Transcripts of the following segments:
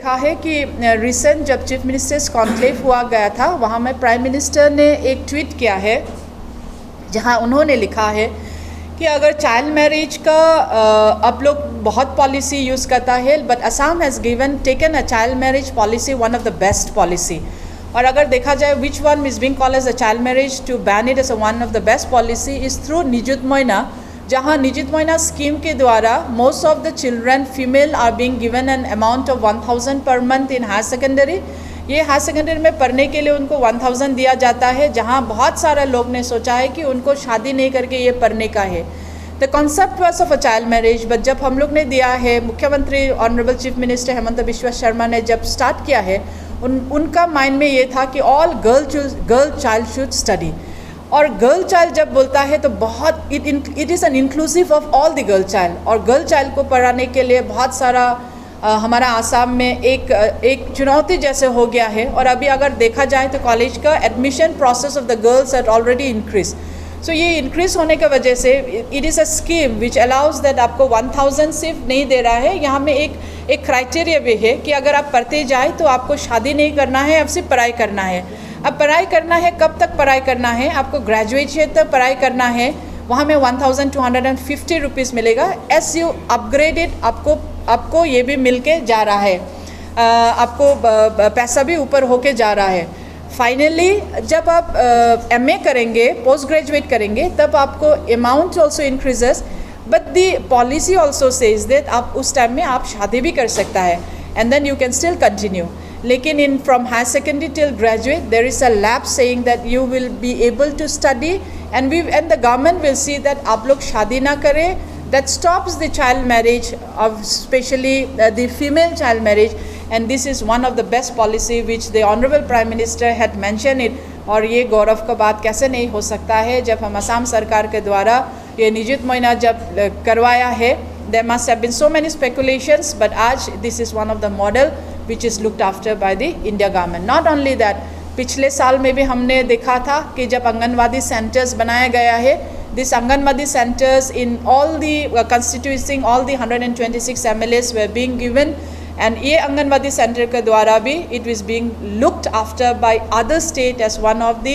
देखा है कि रिसेंट जब चीफ मिनिस्टर्स कॉन्क्लेव हुआ गया था, वहाँ में प्राइम मिनिस्टर ने एक ट्वीट किया है जहाँ उन्होंने लिखा है कि अगर चाइल्ड मैरिज का अब लोग बहुत पॉलिसी यूज़ करता है, but Assam has taken a child marriage policy one of the best policy. और अगर देखा जाए which one is being called as a child marriage to ban it as one of the best policy is through Nijut Moina, जहाँ Nijut Moina scheme के द्वारा most of the children female are being given an amount of 1000 per month in higher secondary. ये higher secondary में पढ़ने के लिए उनको 1000 दिया जाता है, जहाँ बहुत सारे लोग ने सोचा है कि उनको शादी नहीं करके ये पढ़ने का है। The concept was of a child marriage, but जब हम लोग ने दिया है, मुख्यमंत्री honourable chief minister Hemant Bishwa Sharma ने जब स्टार्ट किया है, उनका माइंड में ये था कि all girl child should study. और गर्ल चाइल्ड जब बोलता है तो बहुत it is an inclusive of all the girl child, और गर्ल चाइल्ड को पढ़ाने के लिए बहुत सारा हमारा आसाम में एक चुनौती जैसे हो गया है। और अभी अगर देखा जाए तो कॉलेज का admission process of the girls had already increase. So ये इंक्रीज होने की वजह से it is a scheme which allows that आपको 1000 सिर्फ नहीं दे रहा है, यहाँ में एक क्राइटेरिया भी है कि अगर आप पढ़ते जाए तो आपको शादी नहीं करना है, अब सिर्फ पढ़ाई करना है। अब पढ़ाई करना है, कब तक पढ़ाई करना है? आपको ग्रेजुएशन तक पढ़ाई करना है, वहाँ में 1250 रुपीज़ मिलेगा। एस यू अपग्रेडेड आपको ये भी मिल के जा रहा है, आपको पैसा भी ऊपर होके जा रहा है। फाइनली जब आप MA करेंगे, पोस्ट ग्रेजुएट करेंगे, तब आपको amount also increases, but the policy also says that आप उस टाइम में आप शादी भी कर सकता है and then you can still continue. लेकिन in from higher secondary till graduate there is a lab saying that you will be able to study and the government will see that आप लोग शादी ना करें। That stops the child marriage, of especially the female child marriage, and this is one of the best policy which the honorable prime minister had mentioned it। और ये गौरव का बात कैसे नहीं हो सकता है जब हम असम सरकार के द्वारा ये निजुत मोइना जब करवाया है। There must have been so many speculations, but आज this is one of the model which is looked after by the India government। Not only that, पिछले साल में भी हमने देखा था कि जब आंगनवाड़ी सेंटर्स बनाया गया है, These Anganwadi centers in all the constituency, all the 126 MLAs were being given, and ये Anganwadi center के द्वारा भी it was being looked after by other state as one of the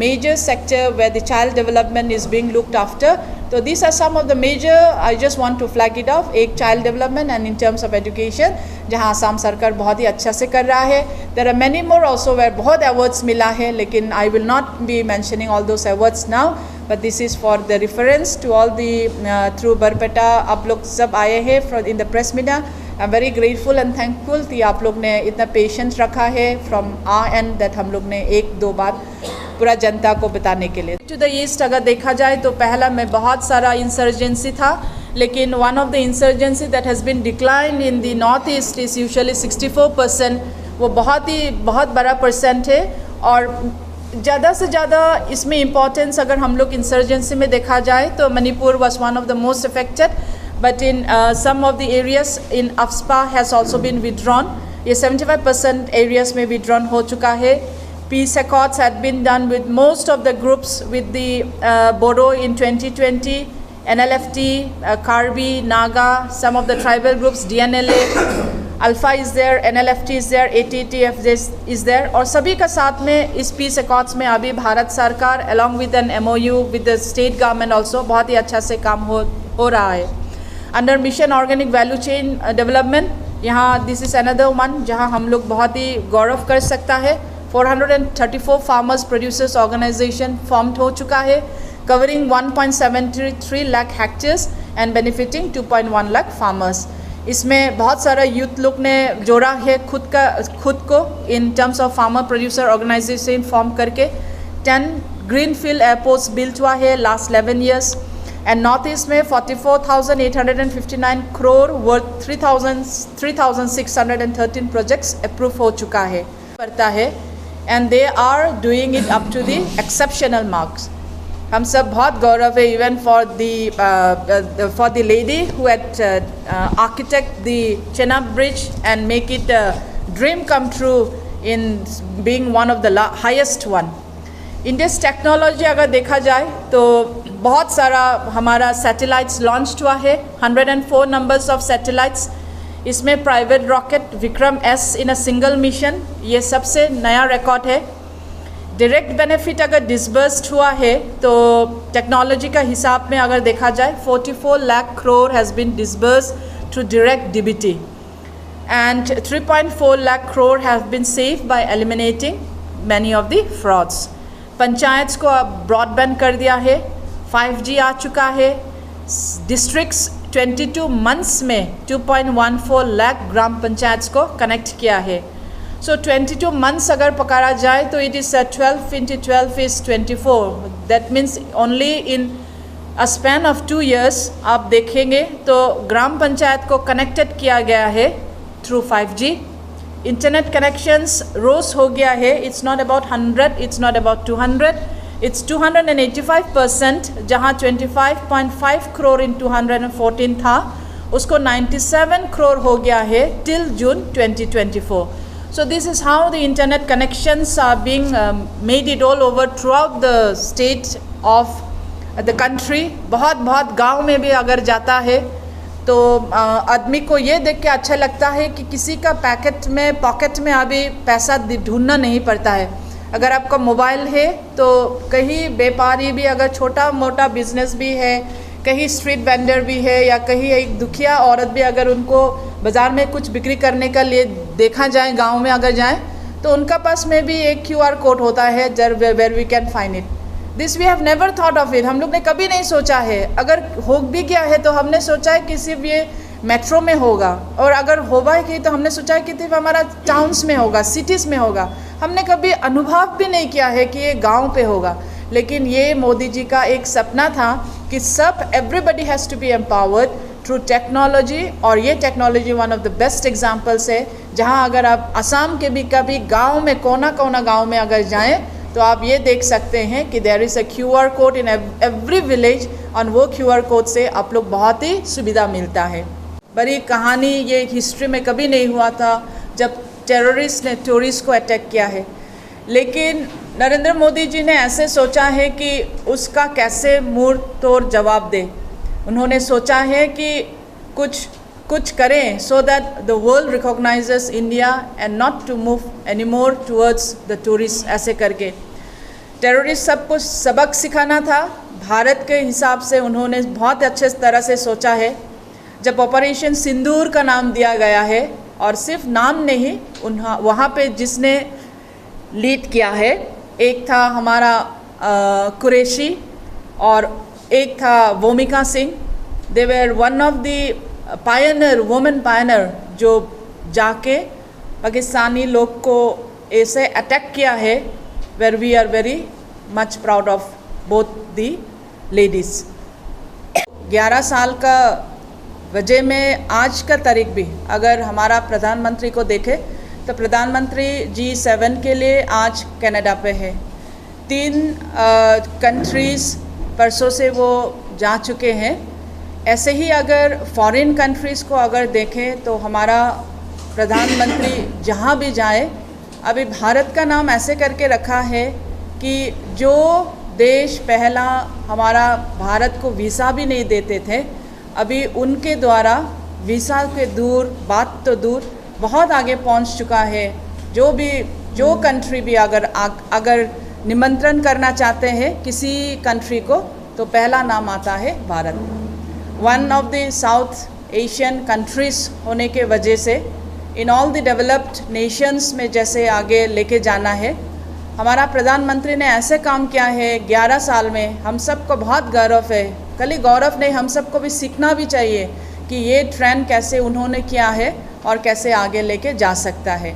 major sector where the child development is being looked after. So these are some of the major, I just want to flag it off, एक child development and in terms of education जहाँ असम सरकार बहुत ही अच्छा से कर रहा है। There are many more also where बहुत awards मिला है, लेकिन I will not be mentioning all those awards now, but this is for the reference to all the through Barpeta आप लोग सब आए हैं in the press media। I'm very grateful and thankful कि आप लोग ने इतना पेशेंस रखा है from our end that हम लोग ने एक दो बार पूरा जनता को बताने के लिए। टू द ईस्ट अगर देखा जाए तो पहला में बहुत सारा इंसर्जेंसी था, लेकिन one of the insurgency that has been decline in the north east is usually 64%। वो बहुत बड़ा परसेंट है, और ज़्यादा से ज़्यादा इसमें इम्पोर्टेंस अगर हम लोग इंसर्जेंसी में देखा जाए तो Manipur was one of the most affected, but in some of the areas in AFSPA has also been withdrawn. ये 75% एरियाज में विड्रॉन हो चुका है। Peace accords had been done with most of the groups, with the Bodo in 2020, NLFT, Karbi, Naga, some of the tribal groups, DNLA, Alpha is there, NLFT is there, ATTF is there, और सभी का साथ में इस peace accords में अभी भारत सरकार along with an MOU with the state government also बहुत ही अच्छा से काम हो रहा है। Under Mission Organic Value Chain Development, यहाँ this is another one जहाँ हम लोग बहुत ही गौरव कर सकता है। 434 फार्मर्स प्रोड्यूसर्स ऑर्गेनाइजेशन फॉर्म्ड हो चुका है, covering 1.73 lakh hectares and benefiting 2.1 lakh farmers. इसमें बहुत सारा यूथ लोग ने जोड़ा है खुद को in terms of farmer producer organisation form करके। 10 ग्रीन फील्ड एयरपोर्ट्स बिल्ट हुआ है last 11 years, and north east में 44,859 करोड़ वर्थ 3,613 प्रोजेक्ट्स अप्रूव हो चुका है करता है, and they are doing it up to the exceptional marks। हम सब बहुत गौरव है even for the lady who had architect the Chenab Bridge and make it a dream come true in being one of the highest one। India's technology अगर देखा जाए तो बहुत सारा हमारा सैटेलाइट्स लॉन्च हुआ है, 104 नंबर्स ऑफ सैटेलाइट्स। इसमें private rocket Vikram S in a single mission, ये सबसे नया रिकॉर्ड है। डायरेक्ट बेनिफिट अगर डिसबर्स्ड हुआ है तो टेक्नोलॉजी का हिसाब में अगर देखा जाए 44 lakh crore has been disbursed through direct DBT and 3.4 lakh crore have been saved by eliminating many of the frauds. Panchayat को अब ब्रॉडबैंड कर दिया है, 5G आ चुका है। डिस्ट्रिक्ट्स 22 मंथ्स में 2.14 लाख ग्राम पंचायत को कनेक्ट किया है। सो 22 मंथ्स अगर पकड़ा जाए तो it is 12 into 12 is 24, that means only in a span of 2 years आप देखेंगे तो ग्राम पंचायत को कनेक्टेड किया गया है थ्रू 5G। इंटरनेट कनेक्शंस रोज हो गया है, it's not about 100, it's not about 200, it's 285%, जहां 25.5 करोड़ इन 214 था उसको 97 करोड़ हो गया है till June 2024। So this is how the internet connections are being made it all over throughout the state of the country. बहुत गाँव में भी अगर जाता है तो आदमी को ये देख के अच्छा लगता है कि किसी का पॉकेट में अभी पैसा ढूंढना नहीं पड़ता है। अगर आपका मोबाइल है तो कहीं व्यापारी भी, अगर छोटा मोटा बिजनेस भी है, कहीं स्ट्रीट वेंडर भी है, या कहीं एक दुखिया औरत भी अगर उनको बाज़ार में कुछ बिक्री करने का लिए देखा जाए, गांव में अगर जाए तो उनका पास में भी एक QR कोड होता है where we can find it. This we have never thought of it, हम लोग ने कभी नहीं सोचा है। अगर हो भी गया है तो हमने सोचा है कि सिर्फ ये मेट्रो में होगा, और अगर होगा ही तो हमने सोचा है कि सिर्फ हमारा टाउन्स में होगा, सिटीज़ में होगा। हमने कभी अनुभव भी नहीं किया है कि ये गांव पे होगा। लेकिन ये मोदी जी का एक सपना था कि सब everybody has to be empowered through technology, और ये technology one of the best examples है। जहाँ अगर आप असम के भी कभी गाँव में कोना गाँव में अगर जाएँ तो आप ये देख सकते हैं कि there is a QR code in every village, और वो QR कोड से आप लोग बहुत ही सुविधा मिलता है। बड़ी कहानी, ये हिस्ट्री में कभी नहीं हुआ था जब टेररिस्ट ने टूरिस्ट को अटैक किया है। लेकिन नरेंद्र मोदी जी ने ऐसे सोचा है कि उसका कैसे मुंह तोड़ जवाब दे। उन्होंने सोचा है कि कुछ करें so that the world recognises India and not to move any more towards the tourist. ऐसे करके टेररिस्ट सबको सबक सिखाना था। भारत के हिसाब से उन्होंने बहुत अच्छे तरह से सोचा है। जब ऑपरेशन सिंदूर का नाम दिया गया है, और सिर्फ नाम नहीं, वहाँ पे जिसने लीड किया है, एक था हमारा कुरैशी और एक था Bhumika Singh. They were one of the pioneer, women pioneer, जो जाके पाकिस्तानी लोग को ऐसे अटैक किया है, where we are very much proud of both the ladies. 11 साल का वजह में आज का तारीख भी अगर हमारा प्रधानमंत्री को देखे तो प्रधानमंत्री G7 के लिए आज कनाडा पे है। 3 कंट्रीज़ परसों से वो जा चुके हैं। ऐसे ही अगर फॉरेन कंट्रीज़ को अगर देखें तो हमारा प्रधानमंत्री जहाँ भी जाए, अभी भारत का नाम ऐसे करके रखा है कि जो देश पहला हमारा भारत को वीज़ा भी नहीं देते थे, अभी उनके द्वारा वीज़ा के बात तो दूर बहुत आगे पहुंच चुका है। जो कंट्री भी अगर निमंत्रण करना चाहते हैं किसी कंट्री को तो पहला नाम आता है Bharat. One of the south Asian countries होने के वजह से in all the developed Nations में जैसे आगे लेके जाना है, हमारा प्रधानमंत्री ने ऐसे काम किया है 11 साल में। हम सबको बहुत गौरव है, खाली गौरव नहीं, हम सबको भी सीखना भी चाहिए कि ये ट्रेंड कैसे उन्होंने किया है और कैसे आगे लेके जा सकता है।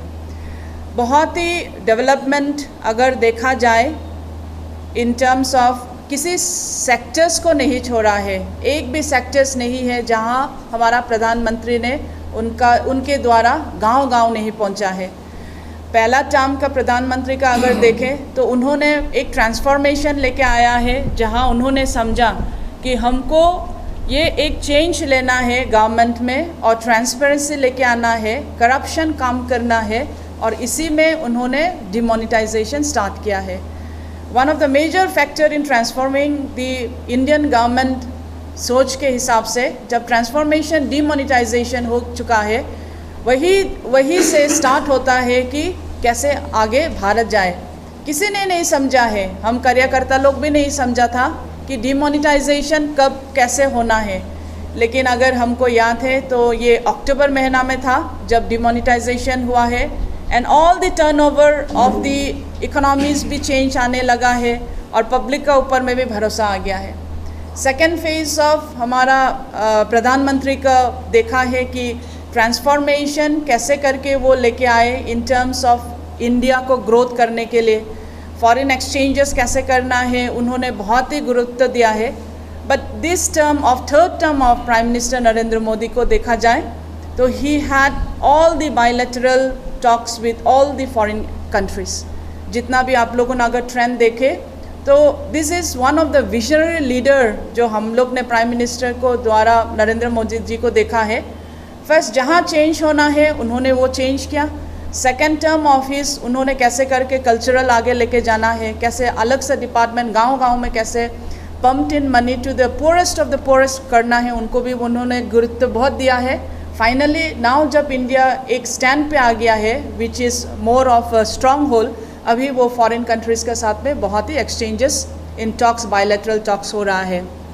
बहुत ही डेवलपमेंट अगर देखा जाए इन टर्म्स ऑफ किसी सेक्टर्स को नहीं छोड़ा है, एक भी सेक्टर्स नहीं है जहां हमारा प्रधानमंत्री ने उनके द्वारा गांव नहीं पहुंचा है। पहला टर्म का प्रधानमंत्री का अगर देखें तो उन्होंने एक ट्रांसफॉर्मेशन लेके आया है, जहां उन्होंने समझा कि हमको ये एक चेंज लेना है गवर्नमेंट में और ट्रांसपेरेंसी लेके आना है, करप्शन कम करना है, और इसी में उन्होंने डिमोनेटाइजेशन स्टार्ट किया है। One of the major factor in transforming the Indian government सोच के हिसाब से जब ट्रांसफॉर्मेशन डिमोनेटाइजेशन हो चुका है वही से स्टार्ट होता है कि कैसे आगे भारत जाए। किसी ने नहीं समझा है, हम कार्यकर्ता लोग भी नहीं समझा था कि डिमोनेटाइजेशन कब कैसे होना है। लेकिन अगर हमको याद है तो ये अक्टूबर महीना में था जब डिमोनेटाइजेशन हुआ है, and all the turnover of the economies भी चेंज आने लगा है और पब्लिक का ऊपर में भी भरोसा आ गया है। सेकेंड फेज़ ऑफ हमारा प्रधानमंत्री का देखा है कि ट्रांसफॉर्मेशन कैसे करके वो लेके आए इन टर्म्स ऑफ इंडिया को ग्रोथ करने के लिए। फॉरेन एक्सचेंजेस कैसे करना है उन्होंने बहुत ही गुरुत्व दिया है। But this third term of prime minister Narendra Modi को देखा जाए तो he had all the bilateral talks with all the foreign countries. जितना भी आप लोगों ने अगर ट्रेंड देखे तो this is one of the visionary leader जो हम लोग ने प्राइम मिनिस्टर को द्वारा नरेंद्र मोदी जी को देखा है। फर्स्ट जहाँ चेंज होना है उन्होंने वो चेंज किया। सेकेंड टर्म ऑफिस उन्होंने कैसे करके कल्चरल आगे लेके जाना है, कैसे अलग से डिपार्टमेंट गांव-गांव में कैसे pumped in money to the poorest of the poorest करना है, उनको भी उन्होंने गुरुत्व बहुत दिया है। फाइनली नाउ जब इंडिया एक स्टैंड पे आ गया है which is more of a strong hold, अभी वो फॉरेन कंट्रीज़ के साथ में बहुत ही exchanges in talks bilateral talks हो रहा है।